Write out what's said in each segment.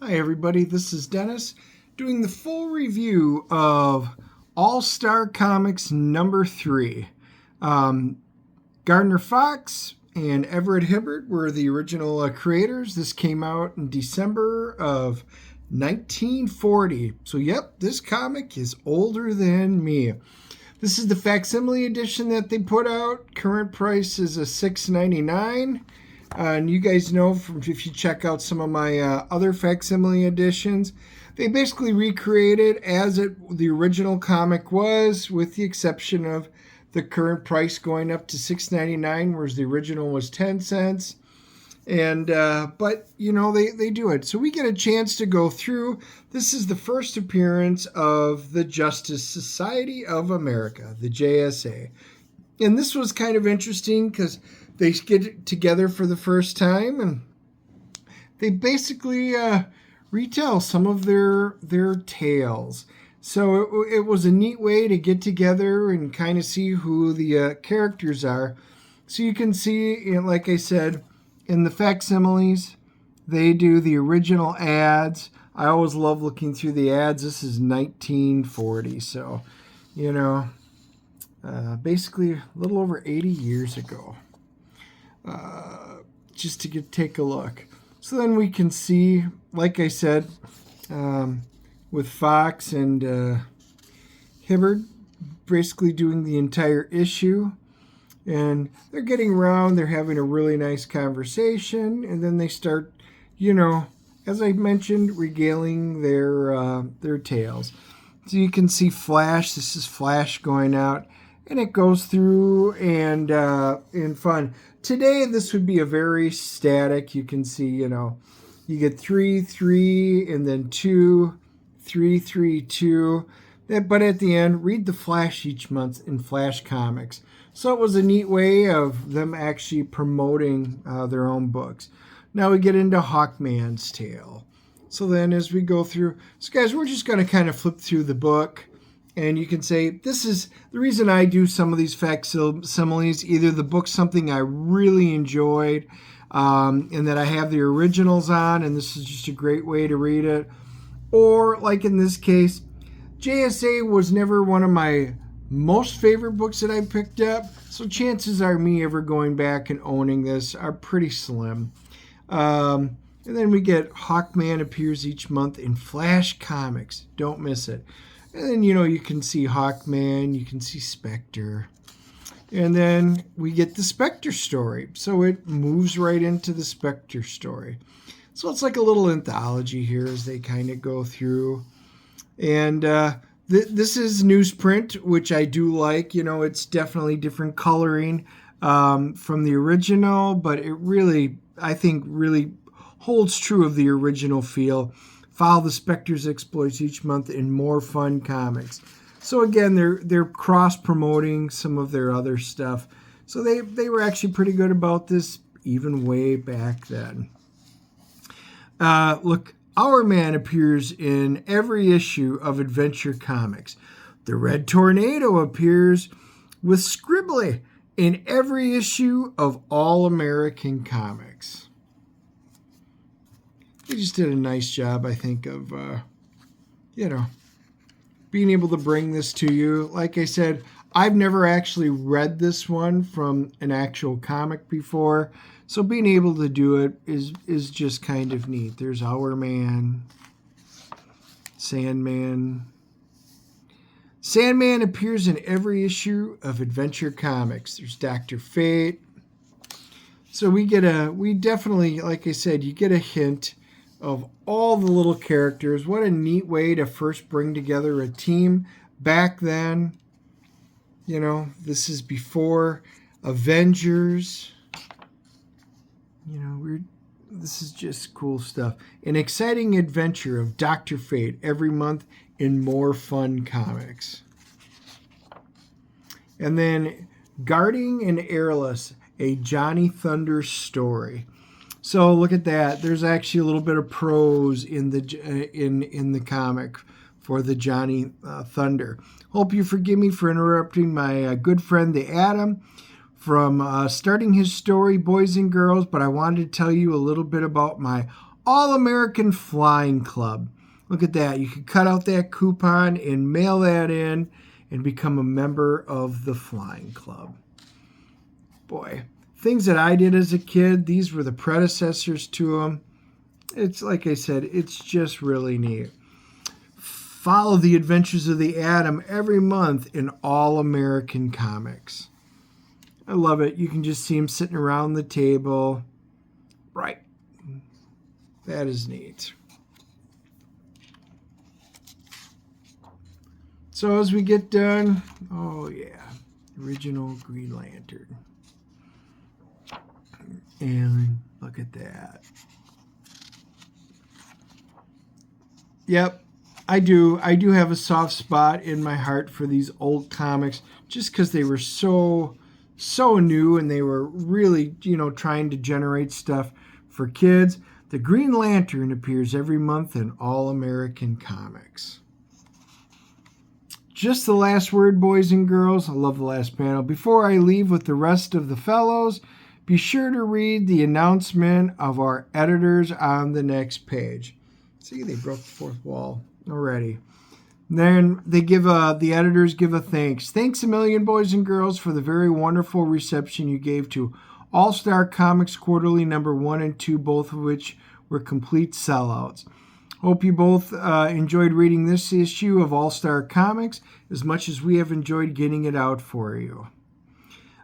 Hi everybody, this is Dennis doing the full review of All-Star Comics number 3. Gardner Fox and Everett Hibbard were the original creators. This came out in December of 1940. So yep, this comic is older than me. This is the Facsimile edition that they put out. Current price is a $6.99. And you guys know from if you check out some of my other Facsimile editions, they basically recreated as the original comic was, with the exception of the current price going up to $6.99, whereas the original was 10 cents. And but you know they do it, so we get a chance to go through. This is the first appearance of the Justice Society of America, the JSA, and this was kind of interesting because they get together for the first time and they basically retell some of their tales. So it was a neat way to get together and kind of see who the characters are. So you can see, like I said, in the facsimiles, they do the original ads. I always love looking through the ads. This is 1940, so, you know, basically a little over 80 years ago. Just to take a look. So then we can see, like I said, with Fox and Hibbard basically doing the entire issue. And they're getting around, they're having a really nice conversation, and then they start, you know, as I mentioned, regaling their tales. So you can see Flash, this is Flash going out, and it goes through and in fun. Today, this would be a very static, you can see, you know, you get 3, 3, and then 2, 3, 3, 2. But at the end, read the Flash each month in Flash Comics. So it was a neat way of them actually promoting their own books. Now we get into Hawkman's tale. So then as we go through, so guys, we're just going to kind of flip through the book. And you can say, this is the reason I do some of these facsimiles. Either the book's something I really enjoyed and that I have the originals on, and this is just a great way to read it. Or like in this case, JSA was never one of my most favorite books that I picked up, so chances are me ever going back and owning this are pretty slim. And then we get Hawkman appears each month in Flash Comics. Don't miss it. And then, you know, you can see Hawkman, you can see Spectre. And then we get the Spectre story. So it moves right into the Spectre story. So it's like a little anthology here as they kind of go through. And this is newsprint, which I do like. You know, it's definitely different coloring from the original, but it really, I think, really holds true of the original feel. Follow the Spectre's exploits each month in more fun comics. So again, they're cross-promoting some of their other stuff. So they were actually pretty good about this even way back then. Look, Our Man appears in every issue of Adventure Comics. The Red Tornado appears with Scribbly in every issue of All American Comics. They just did a nice job, I think, of, you know, being able to bring this to you. Like I said, I've never actually read this one from an actual comic before, so being able to do it is just kind of neat. There's Our Man, Sandman. Sandman appears in every issue of Adventure Comics. There's Dr.Fate. So we definitely, like I said, you get a hint of all the little characters. What a neat way to first bring together a team back then. You know, this is before Avengers. You know, this is just cool stuff. An exciting adventure of Dr. Fate every month in more fun comics. And then Guarding and Airless, a Johnny Thunder story. So look at that. There's actually a little bit of prose in the comic for the Johnny Thunder. Hope you forgive me for interrupting my good friend the Atom from starting his story, Boys and Girls, but I wanted to tell you a little bit about my All-American Flying Club. Look at that. You can cut out that coupon and mail that in and become a member of the Flying Club. Boy, things that I did as a kid, these were the predecessors to them. It's like I said, it's just really neat. Follow the adventures of the Atom every month in All-American Comics. I love it. You can just see him sitting around the table. Right. That is neat. So as we get done, oh yeah, original Green Lantern. And look at that. Yep, I do have a soft spot in my heart for these old comics just because they were so new and they were really, trying to generate stuff for kids. The Green Lantern appears every month in All-American Comics. Just the last word, boys and girls. I love the last panel. Before I leave with the rest of the fellows, be sure to read the announcement of our editors on the next page. See, they broke the fourth wall already. Then they the editors give a thanks. Thanks a million, boys and girls, for the very wonderful reception you gave to All-Star Comics Quarterly number 1 and 2, both of which were complete sellouts. Hope you both enjoyed reading this issue of All-Star Comics as much as we have enjoyed getting it out for you.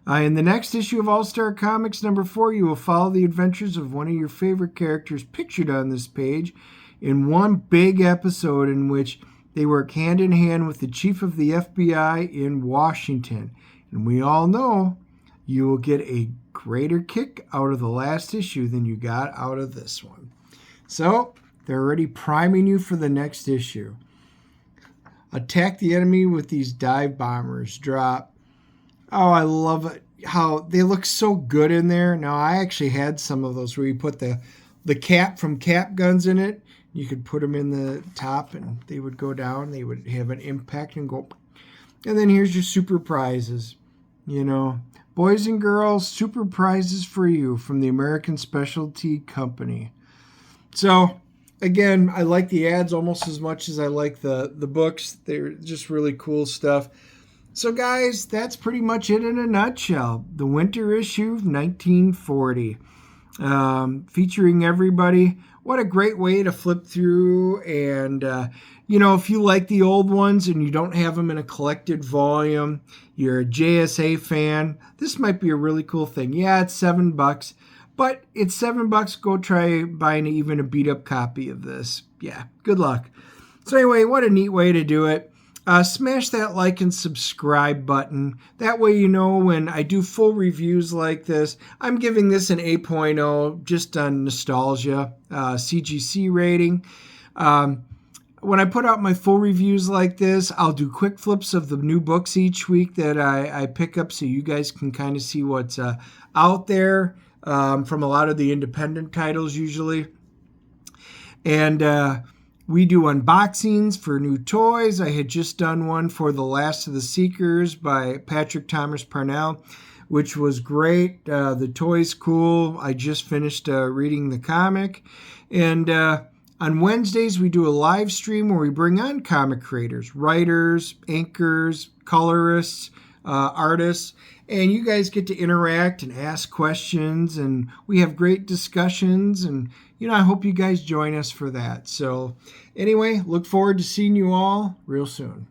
In the next issue of All-Star Comics number 4, you will follow the adventures of one of your favorite characters pictured on this page in one big episode in which they work hand in hand with the chief of the FBI in Washington. And we all know you will get a greater kick out of the last issue than you got out of this one. So, they're already priming you for the next issue. Attack the enemy with these dive bombers. Drop. Oh, I love it. How they look so good in there. Now, I actually had some of those where you put the cap from cap guns in it. You could put them in the top and they would go down. They would have an impact and go. And then here's your super prizes. Boys and girls, super prizes for you from the American Specialty Company. So, again, I like the ads almost as much as I like the books. They're just really cool stuff. So, guys, that's pretty much it in a nutshell. The winter issue of 1940. Featuring everybody. What a great way to flip through. And, if you like the old ones and you don't have them in a collected volume, you're a JSA fan, this might be a really cool thing. Yeah, it's $7, but it's $7. Go try buying even a beat-up copy of this. Yeah, good luck. So anyway, what a neat way to do it. Smash that like and subscribe button. That way you know when I do full reviews like this. I'm giving this an 8.0 just on nostalgia, CGC rating. When I put out my full reviews like this, I'll do quick flips of the new books each week that I pick up so you guys can kind of see what's out there from a lot of the independent titles usually. And we do unboxings for new toys. I had just done one for The Last of the Seekers by Patrick Thomas Parnell, which was great. The toy's cool. I just finished reading the comic. And on Wednesdays, we do a live stream where we bring on comic creators, writers, inkers, colorists, artists, and you guys get to interact and ask questions, and we have great discussions, and I hope you guys join us for that. So anyway, look forward to seeing you all real soon.